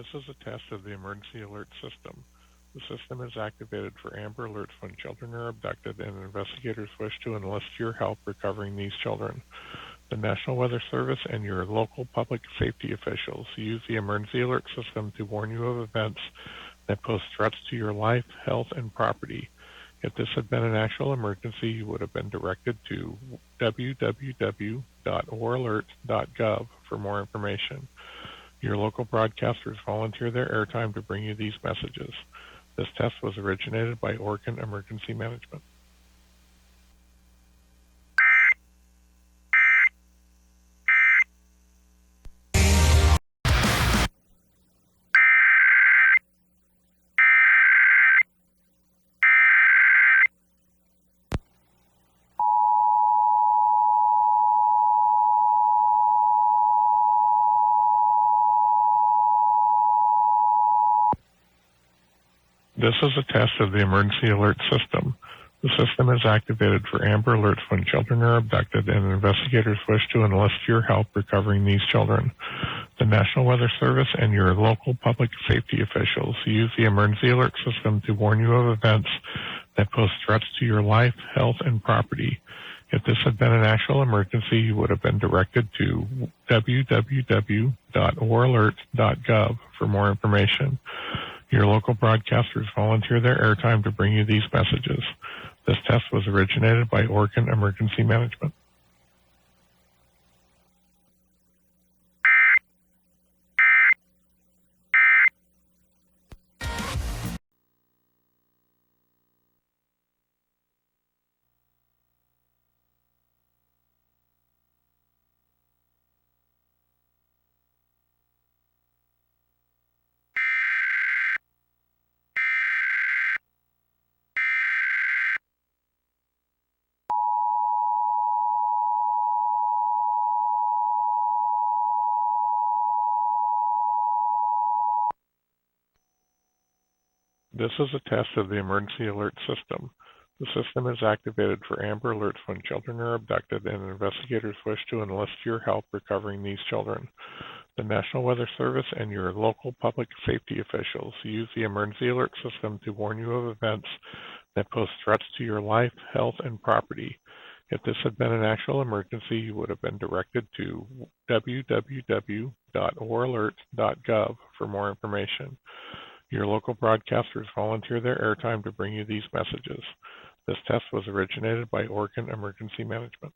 This is a test of the emergency alert system. The system is activated for Amber Alerts when children are abducted and investigators wish to enlist your help recovering these children. The National Weather Service and your local public safety officials use the emergency alert system to warn you of events that pose threats to your life, health, and property. If this had been an actual emergency, you would have been directed to www.oralert.gov for more information. Your local broadcasters volunteer their airtime to bring you these messages. This test was originated by Oregon Emergency Management. This is a test of the emergency alert system. The system is activated for Amber Alerts when children are abducted and investigators wish to enlist your help recovering these children. The National Weather Service and your local public safety officials use the emergency alert system to warn you of events that pose threats to your life, health, and property. If this had been an actual emergency, you would have been directed to www.oralert.gov for more information. Your local broadcasters volunteer their airtime to bring you these messages. This test was originated by Oregon Emergency Management. This is a test of the emergency alert system. The system is activated for Amber Alerts when children are abducted and investigators wish to enlist your help recovering these children. The National Weather Service and your local public safety officials use the emergency alert system to warn you of events that pose threats to your life, health, and property. If this had been an actual emergency, you would have been directed to www.oralert.gov for more information. Your local broadcasters volunteer their airtime to bring you these messages. This test was originated by Oregon Emergency Management.